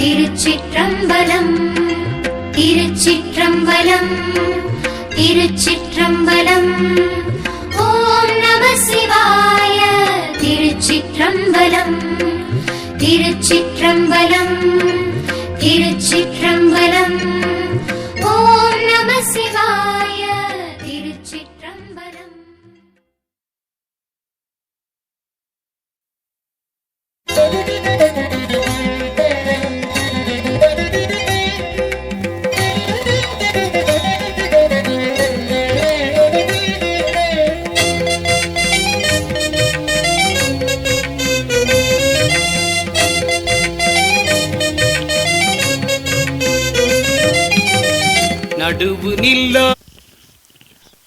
திருச்சிற்றம்பலம் திருச்சிற்றம்பலம் திருச்சிற்றம்பலம். ஓம் நம சிவாய. திருச்சிற்றம்பலம் திருச்சிற்றம்பலம் திருச்சிற்றம்பலம். ஓம் நம சிவாய. திருச்சிற்றம்பலம்.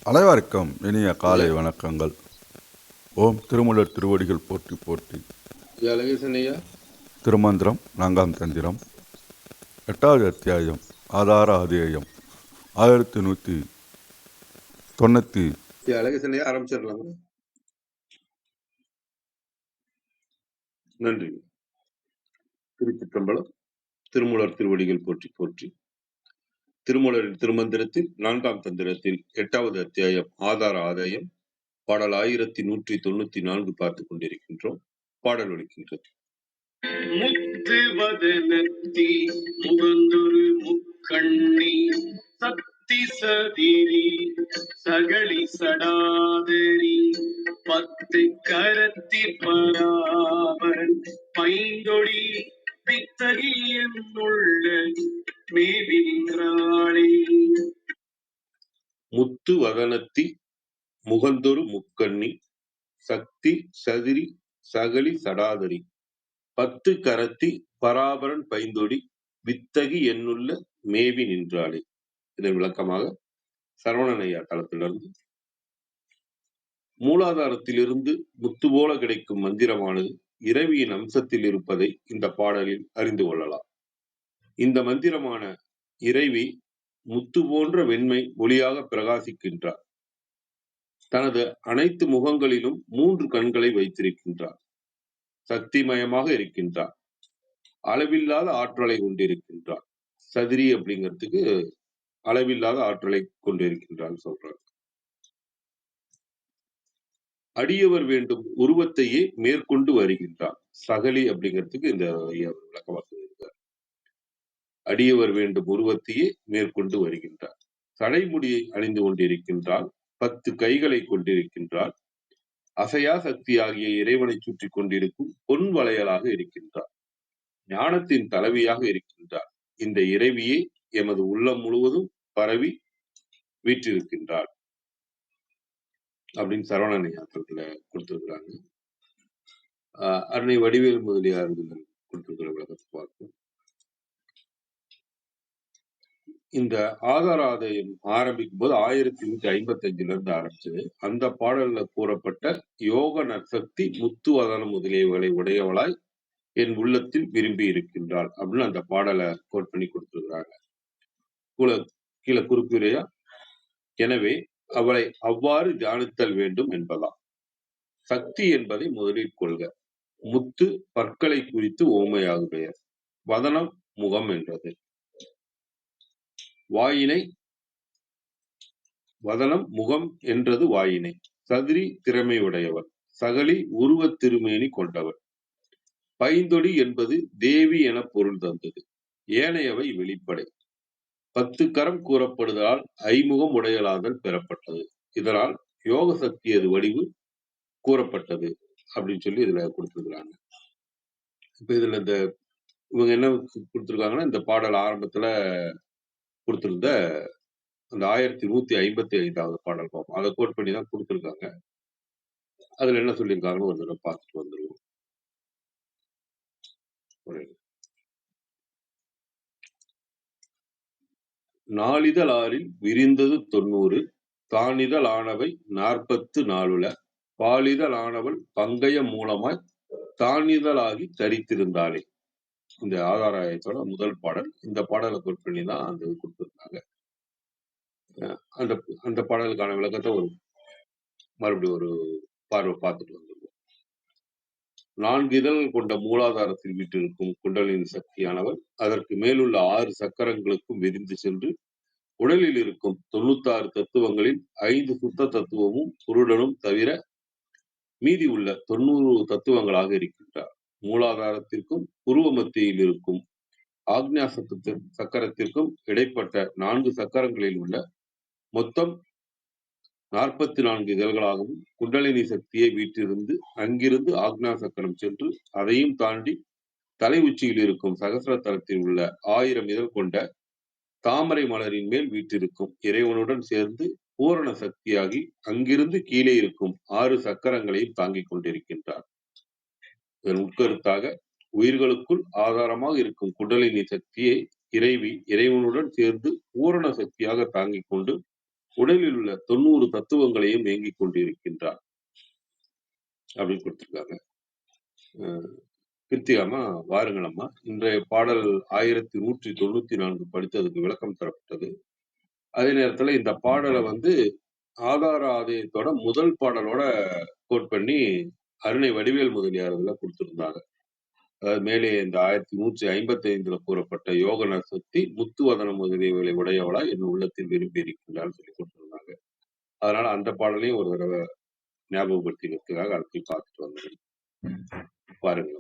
அனைவருக்கும் இனிய காலை வணக்கங்கள். ஓம் திருமூலர் திருவடிகள் போற்றி போற்றி. திருமந்திரம் 4ஆம் தந்திரம் 8வது அத்தியாயம் ஆதார ஆதேயம் 1190. ஆரம்பிச்சிடலாம். நன்றி. திருச்சிற்றம்பலம். திருமூலர் திருவடிகள் போற்றி போற்றி. திருமூலரின் திருமந்திரத்தில் 4ஆம் தந்திரத்தில் 8வது அத்தியாயம் ஆதார ஆதாயம் பாடல் 1194 பார்த்துக் கொண்டிருக்கின்றோம். பாடல் ஒலிக்கின்றது. முத்து வதனத்தி முகந்தொரு முக்கண்ணி சக்தி சதிரி சகளி சடாதரி பத்து கரத்தி பராபரன் பைந்தொடி பித்தகி என்னுள்ள மேவின்றாளே. முத்து வதனத்தி முகந்தொரு முக்கண்ணி சக்தி சதிரி சகளி சடாதரி பத்து கரத்தி பராபரன் பைந்தொடி வித்தகி என்னுள்ள மேவி நின்றாளே. இதன் விளக்கமாக சரவணனையா தளத்திலிருந்து மூலாதாரத்திலிருந்து முத்து போல கிடைக்கும் மந்திரமானது இறைவியின் அம்சத்தில் இருப்பதை இந்த பாடலில் அறிந்து கொள்ளலாம். இந்த மந்திரமான இறைவி முத்து போன்ற வெண்மை ஒளியாக பிரகாசிக்கின்றார். தனது அனைத்து முகங்களிலும் 3 கண்களை வைத்திருக்கின்றார். சக்திமயமாக இருக்கின்றார். அளவில்லாத ஆற்றலை கொண்டிருக்கின்றார். சதிரி அப்படிங்கிறதுக்கு அளவில்லாத ஆற்றலை கொண்டிருக்கின்றார் சொல்றார். அடியவர் வேண்டும் உருவத்தையே மேற்கொண்டு வருகின்றார். சகலி அப்படிங்கிறதுக்கு இந்த விளக்கமாக சொல்லியிருக்கார். அடியவர் வேண்டும் உருவத்தையே மேற்கொண்டு வருகின்றார். தலைமுடியை அணிந்து கொண்டிருக்கின்றார். 10 கைகளை கொண்டிருக்கின்றார். அசையா சக்தியாகிய இறைவனை சுற்றி கொண்டிருக்கும் பொன் வளையலாக இருக்கின்றார். ஞானத்தின் தலைவியாக இருக்கின்றார். இந்த இறைவியே எமது உள்ளம் முழுவதும் பரவி வீற்றிருக்கின்றார் அப்படின்னு சரவணனையாத்திரத்துல கொடுத்திருக்கிறாங்க. அன்னை வடிவேல் முதலியார் கொடுத்திருக்கிற விளக்கத்தை பார்ப்போம். இந்த ஆதார ஆதாயம் ஆரம்பிக்கும் போது 1155 இருந்து ஆரம்பிச்சது. அந்த பாடல்ல கூறப்பட்ட யோக நற்சக்தி முத்து வதனம் முதலியவர்களை உடையவளாய் என் உள்ளத்தில் விரும்பி இருக்கின்றாள் அப்படின்னு அந்த பாடலை கோட் பண்ணி கொடுத்திருக்கிறாங்க. கீழே குறிப்பிடையா, எனவே அவளை அவ்வாறு தியானித்தல் வேண்டும் என்பதாம். சக்தி என்பதை முதலில் கொள்க. முத்து பற்களை குறித்து ஓமையாக பெயர். வதனம் முகம் என்றது. வாயினை வதனம் முகம் என்றது வாயினை. சதிரி திறமை உடையவர். சகலி உருவத் திருமேனி கொண்டவர். பைந்தொடி என்பது தேவி என பொருள் தந்தது. ஏனையவை வெளிப்படை. 10 கரம் கூறப்படுவதால் ஐமுகம் உடையலாதல் பெறப்பட்டது. இதனால் யோக சக்தியது வடிவு கூறப்பட்டது அப்படின்னு சொல்லி இதுல கொடுத்திருக்கிறாங்க. இப்ப இதுல இவங்க என்ன கொடுத்திருக்காங்கன்னா, இந்த பாடல் ஆரம்பத்துல கொடுத்திருந்த அந்த 1155வது பாடல் பார்ப்போம். அதை கோட் பண்ணி தான் கொடுத்திருக்காங்க. அதுல என்ன சொல்லியிருக்காங்கன்னு ஒரு தடவை பார்த்துட்டு வந்துருவோம். நாளிதழ் ஆறில் விரிந்தது 90 தானிதழ் ஆனவை 44 பாலிதழ் ஆனவள் பங்கய மூலமாய் தானிதழாகி தரித்திருந்தாளே. இந்த ஆதாராயத்தோட முதல் பாடல். இந்த பாடலை கோட் பண்ணி தான் அந்த கொடுத்திருந்தாங்க. அந்த பாடலுக்கான விளக்கத்தை மறுபடியும் ஒரு பார்வை பார்த்துட்டு வந்துருவோம். 4 இதழ்கள் கொண்ட மூலாதாரத்தில் வீற்றிருக்கும் குண்டலினி சக்தியானவர் அதற்கு மேலுள்ள 6 சக்கரங்களுக்கும் விரிந்து சென்று உடலில் இருக்கும் 96 தத்துவங்களில் 5 சுத்த தத்துவமும் புருடனும் தவிர மீதி உள்ள 90 தத்துவங்களாக இருக்கின்றார். மூலாதாரத்திற்கும் புருவ மத்தியில் இருக்கும் ஆக்ஞா சக்கரத்திற்கும் இடைப்பட்ட 4 சக்கரங்களில் உள்ள மொத்தம் 44 இதழ்களாகவும் குண்டலினி சக்தியை வீற்றிருந்து அங்கிருந்து ஆக்ஞா சக்கரம் சென்று அதையும் தாண்டி தலை உச்சியில் இருக்கும் சகசிர தலத்தில் உள்ள 1000 இதழ் கொண்ட தாமரை மலரின் மேல் வீற்றிருக்கும் இறைவனுடன் சேர்ந்து பூரண சக்தியாகி அங்கிருந்து கீழே இருக்கும் 6 சக்கரங்களையும் தாங்கிக் கொண்டிருக்கின்றார். இதன் உட்கருத்தாக உயிர்களுக்குள் ஆதாரமாக இருக்கும் குண்டலினி சக்தியை இறைவனுடன் சேர்ந்து பூரண சக்தியாக தாங்கிக் கொண்டு உடலில் உள்ள 90 தத்துவங்களையும் இயங்கிக் கொண்டிருக்கின்றார் அப்படின்னு கொடுத்திருக்காங்க. கிருத்திகாமா வாருங்களம்மா. இன்றைய பாடல் 1194 படித்ததுக்கு விளக்கம் தரப்பட்டது. அதே நேரத்துல இந்த பாடலை ஆதார ஆதயத்தோட முதல் பாடலோட கோட் பண்ணி அருணை வடிவேல் முதலியார் கொடுத்திருந்தாங்க. அதாவது மேலே இந்த 1155 கூறப்பட்ட யோக சக்தி முத்துவதன முதலியவர்களை உடையவளா என் உள்ளத்தில் விரும்பி இருக்கின்றான்னு சொல்லி கொடுத்திருந்தாங்க. அதனால அந்த பாடலையும் ஒரு தடவை ஞாபகப்படுத்தினதுக்காக அதை பார்த்துட்டு வந்தேன். பாருங்க.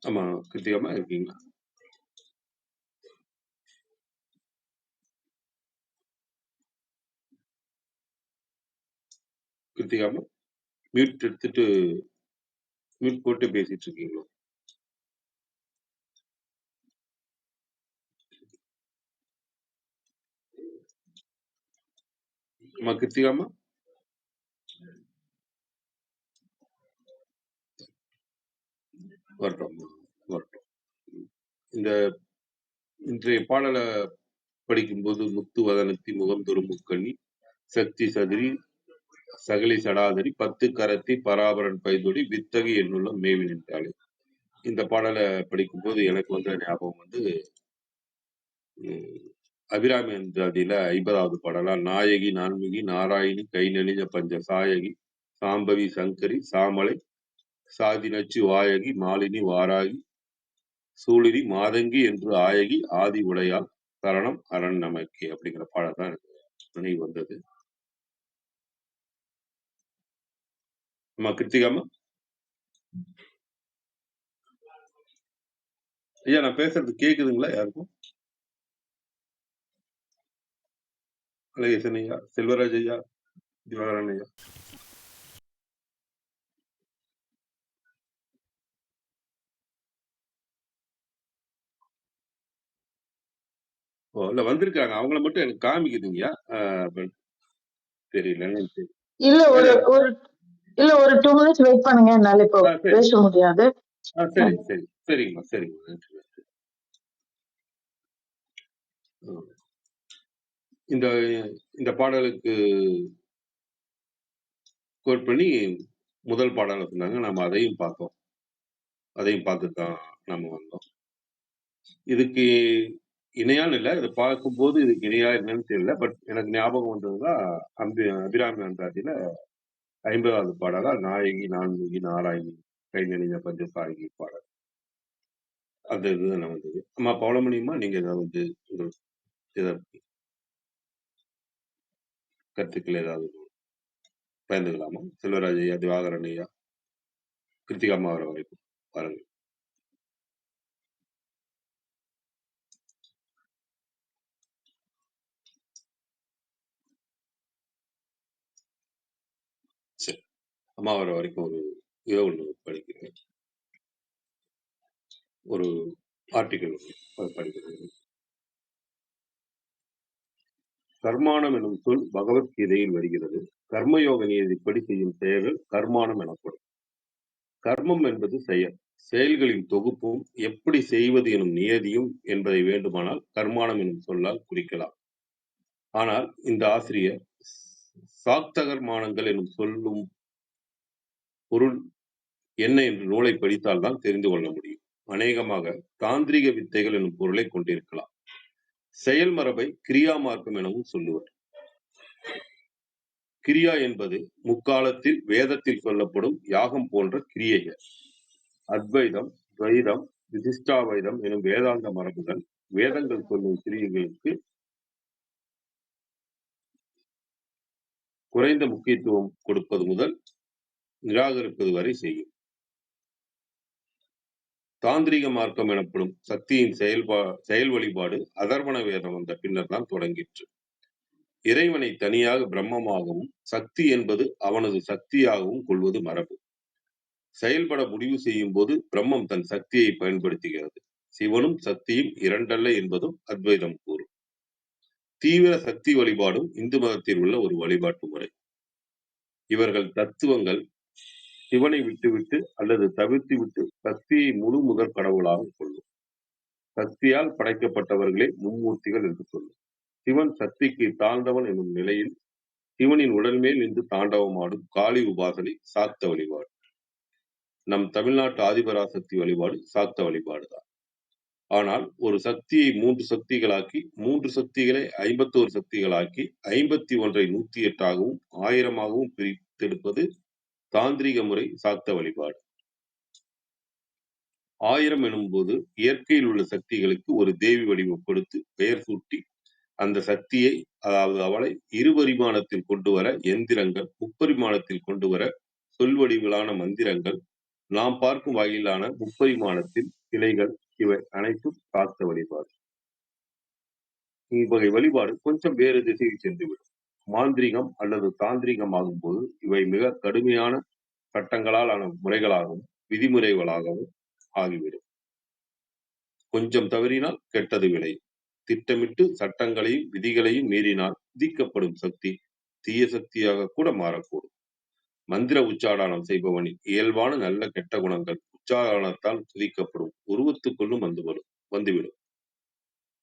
ஆமா, கிருத்திகமா இருக்கீங்களா? கிருத்திகாமா மியூட் எடுத்துட்டு மியூட் போட்டு பேசிட்டு இருக்கீங்களோ? ஆமா, கிருத்திகாமா வரட்டும். இந்த இன்றைய பாடலை படிக்கும்போது முத்து வதனத்தி முகம் தொரு முக்கண்ணி சக்தி சதிரி சகலி சடாதரி 10 கரத்தி பராபரன் பைந்தொடி வித்தகி என்னுள்ள மேவி நின்றாளே. இந்த பாடலை படிக்கும்போது எனக்கு வந்த ஞாபகம் அபிராமி அந்தாதியில 50வது பாடலா நாயகி நான்மிகி நாராயணி கை நெளிஞ்ச பஞ்ச சாயகி சாம்பவி சங்கரி சாமலை சாதி நச்சு வாயகி மாலினி வாராகி சூழினி மாதங்கி என்று ஆயகி ஆதி உடையால் சரணம் அரண் நமக்கே அப்படிங்கிற பாடல் தான் எனக்கு நினைவு வந்தது. அம்மா கிருத்திகாமா ஐயா, நான் பேசுறது கேக்குதுங்களா யாருக்கும்? அழகேசன் ஐயா, செல்வராஜ் ஐயா, திவாகரன் ஐயா. ஓ, இல்ல வந்திருக்காங்க. அவங்கள மட்டும் எனக்கு காமிக்குதுங்கய்யா. தெரியல. இல்ல ஒரு 2 மினிட்ஸ் வெயிட் பண்ணுங்க, என்னால இப்போ பேச முடியாது. சரி சரி சரிங்கம்மா, சரிங்கம்மா, நன்றி நன்றி. இந்த இந்த பாடலுக்கு கோட் பண்ணி முதல் பாடலை சொன்னாங்க. நம்ம அதையும் பார்த்தோம். அதையும் பார்த்துட்டு தான் நம்ம வந்தோம். இதுக்கு இணையான்னு இல்லை, இதை பார்க்கும்போது இதுக்கு இணையா என்னன்னு தெரியல. பட் எனக்கு ஞாபகம் வந்ததுதான் அபிராமி அந்தாதியில 50வது பாடலா நாயகி நான்முகி நாராயணி கை நெளிஞ்ச பஞ்சசாயகி பாடல். அந்த இதுதான் வந்தது. அம்மா பவளமணியம்மா, நீங்க ஏதாவது ஏதாவது கருத்துக்கள் ஏதாவது பயந்துக்கலாமா? செல்வராஜ் ஐயா, திவாகரன் ஐயா, கிருத்திகாமா வர வாய்ப்பு பாருங்க. சரி, அம்மா வர வரைக்கும் ஒரு இரவு படிக்கிறேன். ஒரு ஆர்டிக்கல் படிக்கிறேன். கர்மானம் எனும் சொல் பகவத்கீதையில் வருகிறது. கர்மயோக நியதிப்படி செய்யும் செயல்கள் கர்மானம் எனப்படும். கர்மம் என்பது செயல். செயல்களின் தொகுப்பும் எப்படி செய்வது எனும் நியதியும் என்பதை வேண்டுமானால் கர்மானம் எனும் சொல்லால் குறிக்கலாம். ஆனால் இந்த ஆசிரியர் சாக்தகர்மானங்கள் எனும் சொல்லும் பொருள் என்ன என்று நூலை படித்தால்தான் தெரிந்து கொள்ள முடியும். அநேகமாக தாந்திரிக வித்தைகள் எனும் பொருளை கொண்டிருக்கலாம். செயல் மரபை கிரியா மார்க்கம் எனவும் சொல்லுவர். கிரியா என்பது முக்காலத்தில் வேதத்தில் சொல்லப்படும் யாகம் போன்ற கிரியைகள். அத்வைதம், துவைதம், விசிஷ்டாவைதம் எனும் வேதாந்த மரபுகள் வேதங்கள் சொல்லும் கிரியைகளுக்கு குறைந்த முக்கியத்துவம் கொடுப்பது முதல் நிராகரிப்பது வரை செய்யும். தாந்திரிக மார்க்கம் எனப்படும் சக்தியின் செயல் வழிபாடு அதர்வண வேதம் வந்த பின்னர் தான் தொடங்கிற்று. இறைவனை தனியாக பிரம்மமாகவும் சக்தி என்பது அவனது சக்தியாகவும் கொள்வது மரபு. செயல்பட முடிவு செய்யும் போது பிரம்மம் தன் சக்தியை பயன்படுத்துகிறது. சிவனும் சக்தியும் இரண்டல்ல என்பதும் அத்வைதம் கூறும். தீவிர சக்தி வழிபாடும் இந்து மதத்தில் உள்ள ஒரு வழிபாட்டு முறை. இவர்கள் தத்துவங்கள் சிவனை விட்டுவிட்டு அல்லது தவிர்த்து விட்டு சக்தியை முழு முதற் கடவுளாக கொள்ளும். சக்தியால் படைக்கப்பட்டவர்களே மும்மூர்த்திகள் என்று சொல்லும். சிவன் சக்திக்கு தாழ்ந்தவன் எனும் நிலையில் சிவனின் உடல் மேல் நின்று தாண்டவமாடும் காளி உபாசனை சாக்த வழிபாடு. நம் தமிழ்நாட்டு ஆதிபராசக்தி வழிபாடு சாக்த வழிபாடுதான். ஆனால் ஒரு சக்தியை 3 சக்திகளாக்கி 3 சக்திகளை 51 சக்திகளாக்கி 51ஐ 108ஆகவும் 1000ஆகவும் பிரித்தெடுப்பது தாந்திரிக முறை சாக்த வழிபாடு. 1000 எனும்போது இயற்கையில் உள்ள சக்திகளுக்கு ஒரு தேவி வடிவம் கொடுத்து பெயர் சூட்டி அந்த சக்தியை, அதாவது அவளை இருபரிமாணத்தில் கொண்டு வர எந்திரங்கள், முப்பரிமாணத்தில் கொண்டு வர சொல்வடிவிலான மந்திரங்கள், நாம் பார்க்கும் வகையிலான முப்பரிமாணத்தில் சிலைகள், இவை அனைத்தும் சாக்த வழிபாடு. இவ்வகை வழிபாடு கொஞ்சம் வேறு திசையில் சென்றுவிடும். மாந்திரிகம் அல்லது தாந்திரிகம் ஆகும்போது இவை மிக கடுமையான சட்டங்களால் ஆன முறைகளாகவும் விதிமுறைகளாகவும் ஆகிவிடும். கொஞ்சம் தவறினால் கெட்டது விளையும். திட்டமிட்டு சட்டங்களையும் விதிகளையும் மீறினால் விதிக்கப்படும் சக்தி தீய சக்தியாக கூட மாறக்கூடும். மந்திர உச்சாடனம் செய்பவனின் இயல்பான நல்ல கெட்ட குணங்கள் உச்சாரணத்தால் துதிக்கப்படும் உருவத்துக்குள்ளும் வந்துவிடும்.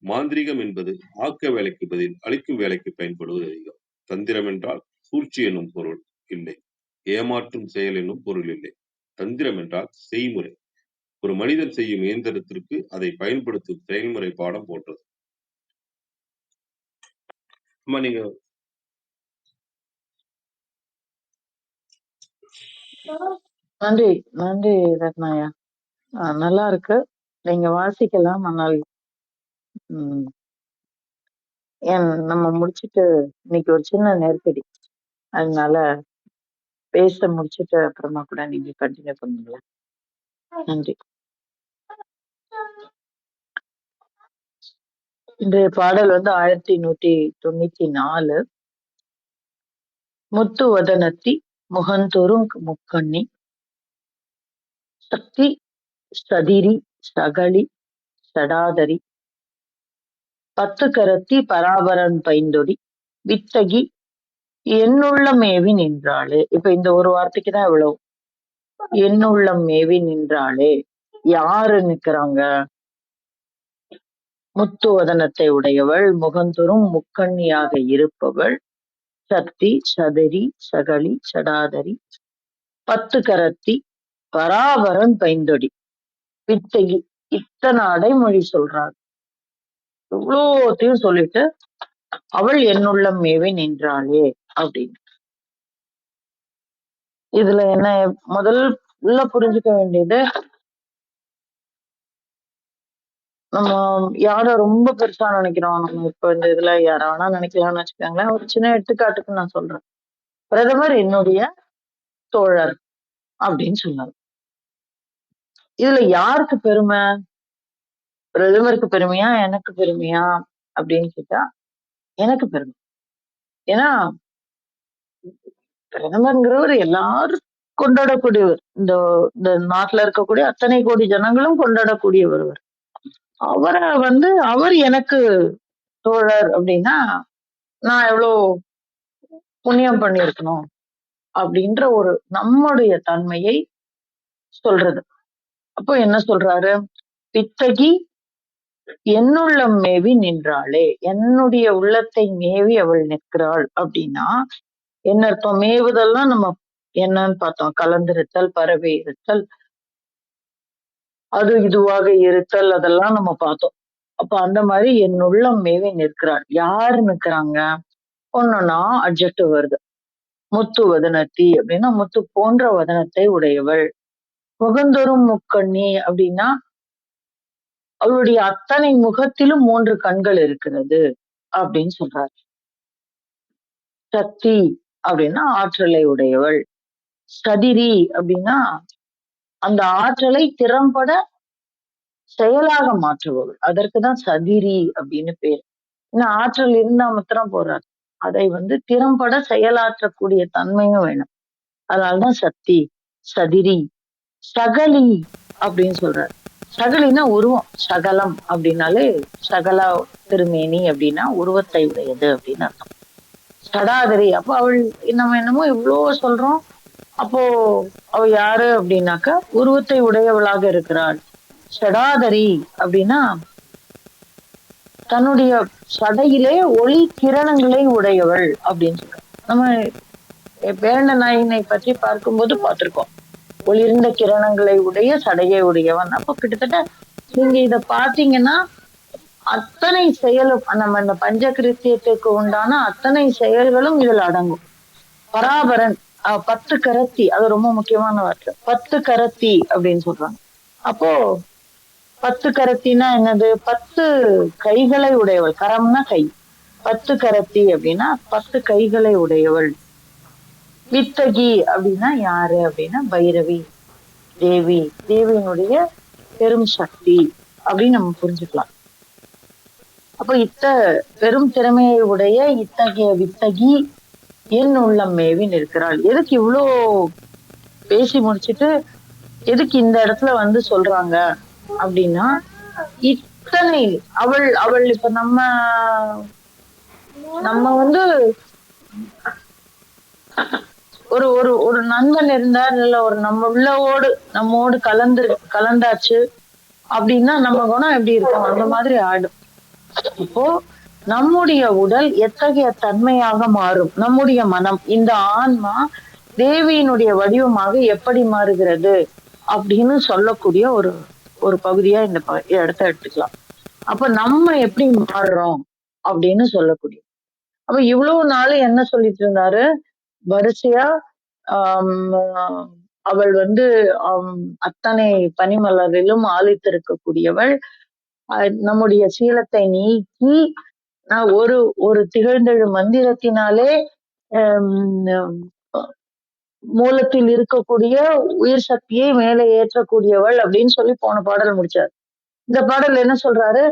மாந்திரிகம் என்பது ஆக்க வேலைக்கு பதில் அழிக்கும் வேலைக்கு பயன்படுவது அதிகம். தந்திரம் என்றால் சூழ்ச்சி என்னும் பொருள் இல்லை. ஏமாற்றும் செயல் என்னும் பொருள் இல்லை. தந்திரம் என்றால் செய்முறை. ஒரு மனிதன் செய்யும் இயந்திரத்திற்கு அதை பயன்படுத்தும் செயல்முறை பாடம் போன்றது. நீங்க நன்றி நன்றி ரத்னாயா. நல்லா இருக்கு, நீங்க வாசிக்கலாம். ஆனால் நம்ம முடிச்சிட்டு இன்னைக்கு ஒரு சின்ன நெருக்கடி, அதனால பேச முடிச்சிட்டு அப்புறமா கூட நீங்க கண்டினியூ பண்ணுங்களா? நன்றி. இன்றைய பாடல் 1194. முத்து வதனத்தி முகந்தொரும் முக்கண்ணி சக்தி சதிரி சகளி சடாதரி 10 கரத்தி பராபரன் பைந்தொடி வித்தகி என்னுள்ளம் மேவி நின்றாளே. இப்ப இந்த ஒரு வார்த்தைக்கு தான் இவ்வளவு. என்னுள்ளம் மேவி நின்றாளே யாரு நிக்கிறாங்க? முத்துவதனத்தை உடையவள், முகந்தொரும் முக்கண்ணியாக இருப்பவள், சக்தி சதரி சகளி சடாதரி 10 கரத்தி பராபரன் பைந்தொடி வித்தகி. இத்தனை அடைமொழி சொல்றாள். இவ்வளோத்தையும் சொல்லிட்டு அவள் என்னுள்ளம் மேவி நின்றாளே அப்படின்னு. இதுல என்ன முதல்ல புரிஞ்சுக்க வேண்டியது, நம்ம யார ரொம்ப பெருசா நினைக்கிறோம். நம்ம இப்ப இந்த இதுல யார வேணா நினைக்கலாம்னு வச்சுக்கோங்களேன். ஒரு சின்ன எடுத்துக்காட்டுக்கு நான் சொல்றேன். பிரதமர் என்னுடைய தோழர் அப்படின்னு சொன்னார். இதுல யாருக்கு பெருமை? பிரதமருக்கு பெருமையா எனக்கு பெருமையா அப்படின்னு கேட்டா எனக்கு பெருமை. ஏன்னா பிரதமர்ங்கிறவர் எல்லாரும் கொண்டாடக்கூடியவர். இந்த நாட்டுல இருக்கக்கூடிய அத்தனை கோடி ஜனங்களும் கொண்டாடக்கூடிய ஒருவர். அவர் எனக்கு தோழர் அப்படின்னா நான் எவ்வளவு புண்ணியம் பண்ணியிருக்கணும் அப்படின்ற ஒரு நம்முடைய தன்மையை சொல்றது. அப்போ என்ன சொல்றாரு? பித்தகி என்னுள்ளம் மேவி நின்றாளே, என்னுடைய உள்ளத்தை மேவி அவள் நிற்கிறாள் அப்படின்னா என்ன அர்த்தம்? மேவுதெல்லாம் நம்ம என்னன்னு பார்த்தோம். கலந்திருத்தல், பரவி இருத்தல், அது இதுவாக இருத்தல், அதெல்லாம் நம்ம பார்த்தோம். அப்ப அந்த மாதிரி என் உள்ளம் மேவி நிற்கிறாள். யாரு நிக்கிறாங்க? ஒன்னொன்னா அட்ஜெக்டிவ் வருது. முத்து வதனத்தி அப்படின்னா முத்து போன்ற வதனத்தை உடையவள். முகந்தொறும் முக்கண்ணி அப்படின்னா அவளுடைய அத்தனை முகத்திலும் 3 கண்கள் இருக்கிறது அப்படின்னு சொல்றாரு. சக்தி அப்படின்னா ஆற்றலை உடையவள். சதிரி அப்படின்னா அந்த ஆற்றலை திறம்பட செயலாக மாற்றுபவள். அதற்குதான் சதிரி அப்படின்னு பேரு. ஏன்னா ஆற்றல் இருந்தா மாத்திரம் போறாது. அதை திறம்பட செயலாற்றக்கூடிய தன்மையும் வேணும். அதனாலதான் சக்தி, சதிரி, சகலி அப்படின்னு சொல்றாரு. சகலினா உருவம். சகலம் அப்படின்னாலே சகலா திருமேனி அப்படின்னா உருவத்தை உடையது அப்படின்னு அர்த்தம். சடாதரி அப்ப அவள் நம்ம என்னமோ இவ்வளோ சொல்றோம். அப்போ அவ யாரு அப்படின்னாக்கா உருவத்தை உடையவளாக இருக்கிறாள். சடாதரி அப்படின்னா தன்னுடைய சடையிலே ஒளி கிரணங்களை உடையவள் அப்படின்னு சொல்றோம். நம்ம வேண்ட நாயினை பற்றி பார்க்கும்போது பார்த்திருக்கோம். ஒளிர்ந்த கிரணங்களை உடைய சடையை உடையவன். அப்ப கிட்டத்தட்ட நீங்க இத பாத்தீங்கன்னா அத்தனை செயலும் நம்ம இந்த பஞ்சகிருத்தியத்துக்கு உண்டான அத்தனை செயல்களும் இதுல அடங்கும். பராபரன் 10 கரத்தி, அது ரொம்ப முக்கியமான வார்த்தை. 10 கரத்தி அப்படின்னு சொல்றாங்க. அப்போ 10 கரத்தினா என்னது? 10 கைகளை உடையவள். கரம்னா கை. 10 கரத்தி அப்படின்னா 10 கைகளை உடையவள். வித்தகி அப்படின்னா யாரு அப்படின்னா பைரவி, தேவி, தேவியினுடைய பெரும் சக்தி அப்படின்னு நம்ம புரிஞ்சுக்கலாம். அப்ப பெரும் திறமையை உடைய இத்தகைய வித்தகி என் உள்ளம் மேவி நிற்கிறாள். எதுக்கு இவ்வளோ பேசி முடிச்சுட்டு எதுக்கு இந்த இடத்துல சொல்றாங்க அப்படின்னா, இத்தனை அவள் இப்ப நம்ம ஒரு ஒரு ஒரு நண்பன் இருந்தார், இல்ல ஒரு நம்மோடு கலந்தாச்சு அப்படின்னா நம்ம குணம் எப்படி இருக்கும்? அந்த மாதிரி ஆடும். இப்போ நம்முடைய உடல் எத்தகைய தன்மையாக மாறும்? நம்முடைய மனம், இந்த ஆன்மா தேவியினுடைய வடிவமாக எப்படி மாறுகிறது அப்படின்னு சொல்லக்கூடிய ஒரு பகுதியா இந்த இடத்த எடுத்துக்கலாம். அப்ப நம்ம எப்படி மாறுறோம் அப்படின்னு சொல்லக்கூடிய. அப்ப இவ்வளவு நாள் என்ன சொல்லிட்டு இருந்தாரு? வரிசையா அவள் அத்தனை பனிமலரிலும் ஆலித்திருக்கக்கூடியவள். நம்முடைய சீலத்தை நீக்கி ஒரு திகழ்ந்தெழு மந்திரத்தினாலே மூலத்தில் இருக்கக்கூடிய உயிர் சக்தியை மேலே ஏற்றக்கூடியவள் அப்படின்னு சொல்லி போன பாடல் முடிச்சார். இந்த பாடல் என்ன சொல்றாரு?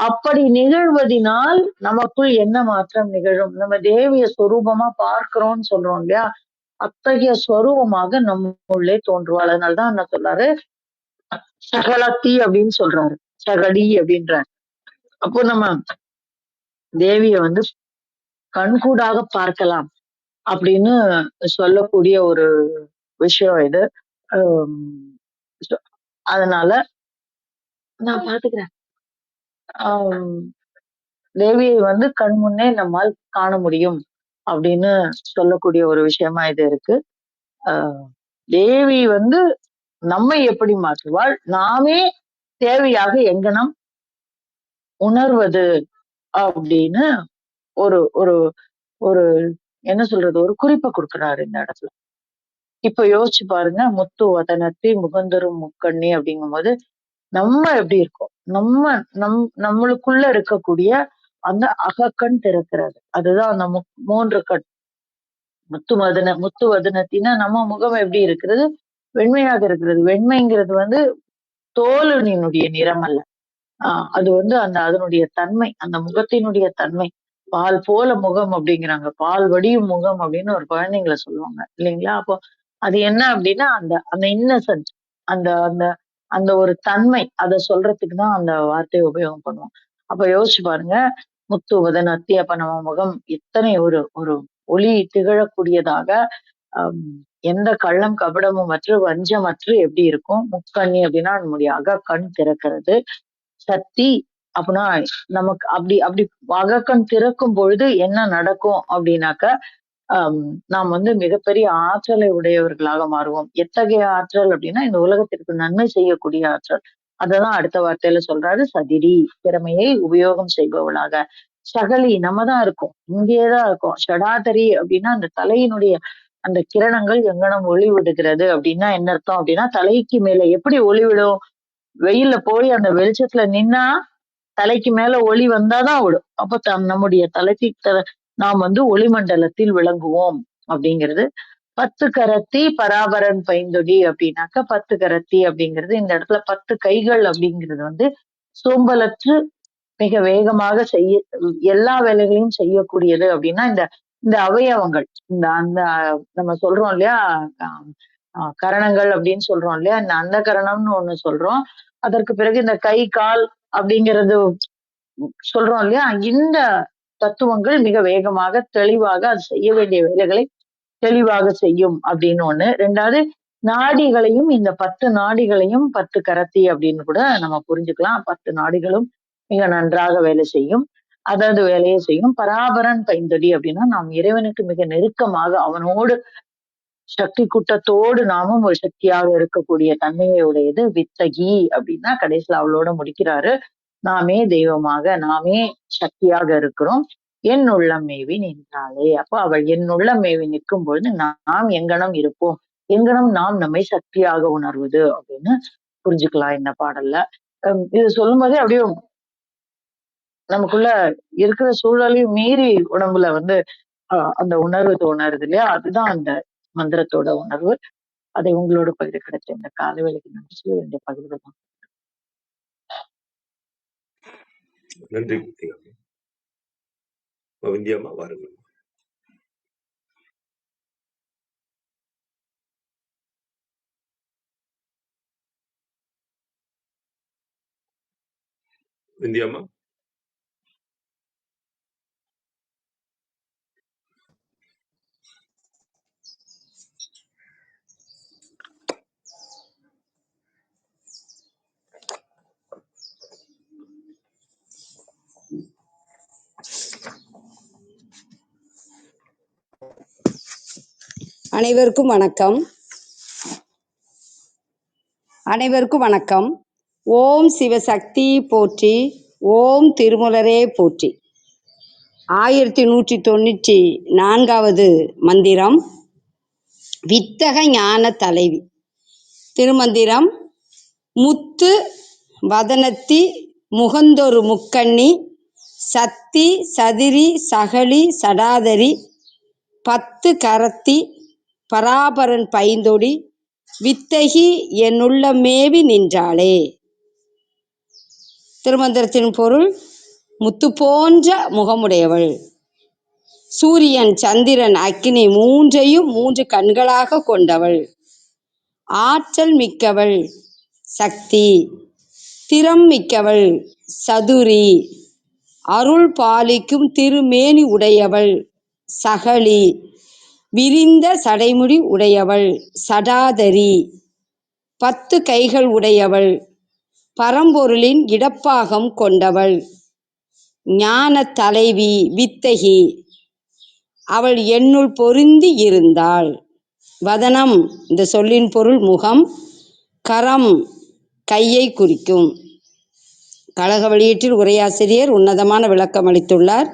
அப்படி நிகழ்வதினால் நமக்குள் என்ன மாற்றம் நிகழும்? நம்ம தேவிய ஸ்வரூபமா பார்க்கிறோம்னு சொல்றோம் இல்லையா? அத்தகைய ஸ்வரூபமாக நம்முள்ளே தோன்றுவாள். அதனாலதான் என்ன சொல்றாரு? சகலத்தி அப்படின்னு சொல்றாரு. சகடி அப்படின்றார். அப்போ நம்ம தேவிய கண்கூடாக பார்க்கலாம் அப்படின்னு சொல்லக்கூடிய ஒரு விஷயம் இது. அதனால நான் பாத்துக்கிறேன். தேவியை கண் முன்னே நம்மால் காண முடியும் அப்படின்னு சொல்லக்கூடிய ஒரு விஷயமா இது இருக்கு. தேவி நம்மை எப்படி மாற்றுவாள்? நாமே தேவையாக எங்கனம் உணர்வது அப்படின்னு ஒரு ஒரு ஒரு என்ன சொல்றது, ஒரு குறிப்பை கொடுக்குறாரு இந்த இடத்துல. இப்ப யோசிச்சு பாருங்க, முத்து வதனத்தி முகந்தரும் முக்கண்ணி அப்படிங்கும்போது நம்ம எப்படி இருக்கோம்? நம்மளுக்குள்ள இருக்கக்கூடிய அந்த அகக்கண் திறக்கிறது. அதுதான் அந்த 3 கண். முத்து வதனத்தின்னா நம்ம முகம் எப்படி இருக்கிறது? வெண்மையாக இருக்கிறது. வெண்மைங்கிறது தோலினுடைய நிறம் அல்ல. அது அதனுடைய தன்மை, அந்த முகத்தினுடைய தன்மை. பால் போல முகம் அப்படிங்கிறாங்க. பால் வடியும் முகம் அப்படின்னு ஒரு குழந்தைங்களை சொல்லுவாங்க இல்லைங்களா? அப்போ அது என்ன அப்படின்னா அந்த இன்னசென்ட், அந்த அந்த அந்த ஒரு தன்மை, அதை சொல்றதுக்கு தான் அந்த வார்த்தையை உபயோகம் பண்ணுவோம். அப்ப யோசிச்சு பாருங்க, முத்து வதனத்தி, அப்ப நம்ம முகம் எத்தனை ஒரு ஒரு ஒளி திகழக்கூடியதாக, எந்த கள்ளம் கபடமும் மற்ற வஞ்சமற்று எப்படி இருக்கும்? முக்கண்ணி அப்படின்னா நம்முடைய அகக்கண் திறக்கிறது. சக்தி அப்படின்னா நமக்கு அப்படி அப்படி அகக்கண் திறக்கும் பொழுது என்ன நடக்கும் அப்படின்னாக்க, நாம் மிகப்பெரிய ஆற்றலை உடையவர்களாக மாறுவோம். எத்தகைய ஆற்றல் அப்படின்னா இந்த உலகத்திற்கு நன்மை செய்யக்கூடிய ஆற்றல். அததான் அடுத்த வார்த்தையில சொல்றாரு. சதிரி, திறமையை உபயோகம் செய்பவளாக. சகலி, நம்ம தான் இருக்கோம், இங்கேயேதான் இருக்கோம். ஷடாதரி அப்படின்னா அந்த தலையினுடைய அந்த கிரணங்கள் எங்கனம் ஒளி விடுகிறது அப்படின்னா என்ன அர்த்தம் அப்படின்னா, தலைக்கு மேல எப்படி ஒளி விடும்? வெயில்ல போய் அந்த வெளிச்சத்துல நின்னா தலைக்கு மேல ஒளி வந்தாதான் விடும். அப்ப நம்முடைய தலைக்கு நாம் ஒளிமண்டலத்தில் விளங்குவோம் அப்படிங்கிறது. 10 கரத்தி பராபரன் பைந்தொடி அப்படின்னாக்க 10 கரத்தி அப்படிங்கிறது இந்த இடத்துல 10 கைகள் அப்படிங்கிறது சோம்பலற்று மிக வேகமாக எல்லா வேலைகளையும் செய்யக்கூடியது அப்படின்னா இந்த இந்த அவயவங்கள் அந்த நம்ம சொல்றோம் இல்லையா, கரணங்கள் அப்படின்னு சொல்றோம் இல்லையா, இந்த அந்த கரணம்னு ஒண்ணு சொல்றோம். அதற்கு பிறகு இந்த கை கால் அப்படிங்கிறது சொல்றோம் இல்லையா. இந்த தத்துவங்கள் மிக வேகமாக தெளிவாக அது செய்ய வேண்டிய வேலைகளை தெளிவாக செய்யும் அப்படின்னு ஒண்ணு. ரெண்டாவது, நாடிகளையும் இந்த 10 நாடிகளையும் 10 கரத்தி அப்படின்னு கூட நம்ம புரிஞ்சுக்கலாம். 10 நாடிகளும் மிக நன்றாக வேலை செய்யும், அதாவது வேலையை செய்யும். பராபரன் பைந்தொடி அப்படின்னா நாம் இறைவனுக்கு மிக நெருக்கமாக அவனோடு சக்தி கூட்டத்தோடு நாமும் ஒரு சக்தியாக இருக்கக்கூடிய தன்மையை உடையது. வித்தகி அப்படின்னா கடைசியில அவளோட முடிக்கிறாரு. நாமே தெய்வமாக, நாமே சக்தியாக இருக்கிறோம். என் உள்ளம் மேவி நின்றாளே. அப்ப அவள் என் உள்ளம் மேவி நிற்கும் பொழுது நாம் எங்கனம் இருப்போம், எங்கனம் நாம் நம்மை சக்தியாக உணர்வது அப்படின்னு புரிஞ்சுக்கலாம் இந்த பாடல்ல. இது சொல்லும் போதே அப்படியே நமக்குள்ள இருக்கிற சூழலையும் மீறி உடம்புல அந்த உணர்வு தோணுறது இல்லையா. அதுதான் அந்த மந்திரத்தோட உணர்வு. அதை உங்களோட பகிர கிடைச்ச இந்த காலவேளைக்கு நன்றி சொல்லி என்னுடைய பகிர்வு தான். நன்றி. விந்தியம்மா வாருங்கள். விந்தியம்மா. அனைவருக்கும் வணக்கம். அனைவருக்கும் வணக்கம். ஓம் சிவசக்தி போற்றி, ஓம் திருமூலரே போற்றி. 1194வது மந்திரம், வித்தக ஞான தலைவி. திருமந்திரம். முத்து வதனத்தி முகந்தொரு முக்கண்ணி, சத்தி சதிரி சகலி சடாதரி, 10 கரத்தி பராபரன் பைந்தொடி, வித்தகி என்னுள்ள மேவி நின்றாளே. திருமந்திரத்தின் பொருள், முத்து போன்ற முகமுடையவள், சூரியன் சந்திரன் அக்கினி மூன்றையும் 3 கண்களாக கொண்டவள், ஆற்றல் மிக்கவள் சக்தி, திறம் மிக்கவள் சதுரி, அருள் பாலிக்கும் திருமேனி உடையவள் சகலி, விரிந்த சடைமுடி உடையவள் சடாதரி, 10 கைகள் உடையவள், பரம்பொருளின் இடப்பாகம் கொண்டவள், ஞான தலைவி வித்தகி, அவள் என்னுள் பொருந்தி இருந்தாள். வதனம் இந்த சொல்லின் பொருள் முகம், கரம் கையை குறிக்கும். கழக வெளியீட்டில் உரையாசிரியர் உன்னதமான விளக்கம் அளித்துள்ளார்.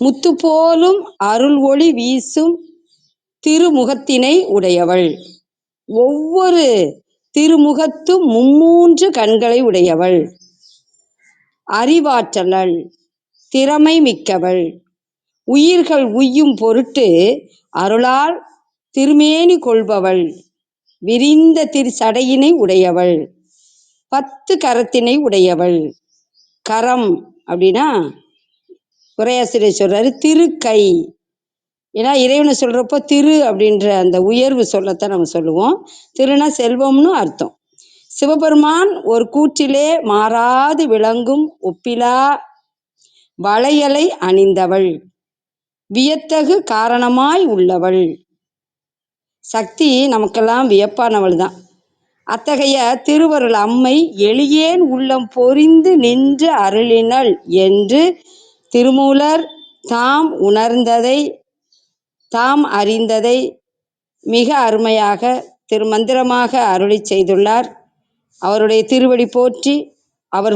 முத்து போலும் அருள் ஒளி வீசும் திருமுகத்தினை உடையவள், ஒவ்வொரு திருமுகத்தும் 3 கண்களை உடையவள், அறிவாற்றலள், திறமை மிக்கவள், உயிர்கள் உய்யும் பொருட்டு அருளால் திருமேனி கொள்பவள், விரிந்த சடையினை உடையவள், 10 கரத்தினை உடையவள். கரம் அப்படின்னா உரையாசிரியர் சொல்றாரு திருக்கை. ஏன்னா இறைவனை சொல்றப்போ திரு அப்படின்ற அந்த உயர்வு சொல்லத்தான் நம்ம சொல்லுவோம். திருனா செல்வம்னு அர்த்தம். சிவபெருமான் ஒரு கூற்றிலே மாறாது விளங்கும் ஒப்பிலா வளையலை அணிந்தவள், வியத்தகு காரணமாய் உள்ளவள். சக்தி நமக்கெல்லாம் வியப்பானவள் தான். அத்தகைய திருவருள் அம்மை எளியேன் உள்ளம் பொறிந்து நின்று அருளினள் என்று திருமூலர் தாம் உணர்ந்ததை தாம் அறிந்ததை மிக அருமையாக திருமந்திரமாக அருளி செய்துள்ளார். அவருடைய திருவடி போற்றி அவர்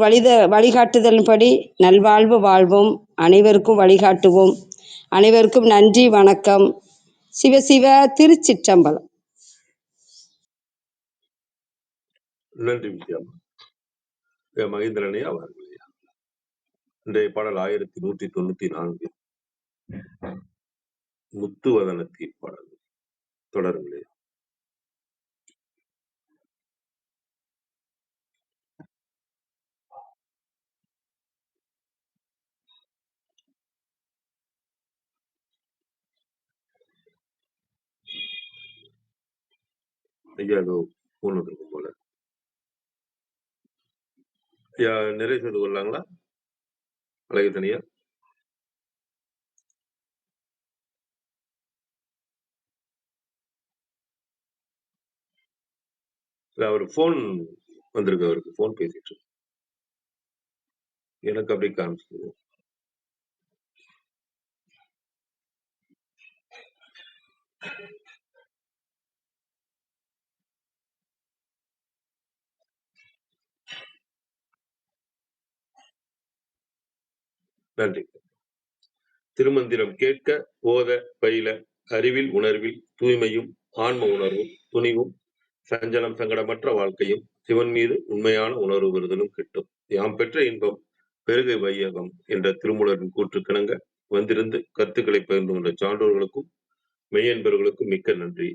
வழிகாட்டுதலின்படி நல்வாழ்வு வாழ்வோம். அனைவருக்கும் வழிகாட்டுவோம். அனைவருக்கும் நன்றி, வணக்கம். சிவசிவ திருச்சிற்றம்பலம். நன்றி வித்யாமா. மகேந்திரனையா அவர்களையா. இன்றைய பாடல் 1194 முத்துவதனத்தின் பாடல். தொடருங்களே. ஐயா ஏதோ போன் வந்திருக்கும் போல. ஐயா நிறைவு செய்து கொள்ளலாங்களா? அழகு தனியா இல்ல, அவருக்கு போன் வந்திருக்கு. அவருக்கு போன் பேசிட்டு இருக்கு. எனக்கு அப்படி காமிச்சது. நன்றி. திருமந்திரம் கேட்க, ஓத, பயில, அறிவில் உணர்வில் தூய்மையும் ஆன்ம உணர்வும் துணிவும் சஞ்சலம் சங்கடமற்ற வாழ்க்கையும் சிவன் மீது உண்மையான உணர்வு விருதலும் கிட்டும். யாம் பெற்ற இன்பம் பெருகை வையகம் என்ற திருமூலரின் கூற்றுக்கிணங்க வந்திருந்து கருத்துக்களை பகிர்ந்து கொண்ட சான்றோர்களுக்கும் மெய்யன்பர்களுக்கும் மிக்க நன்றி.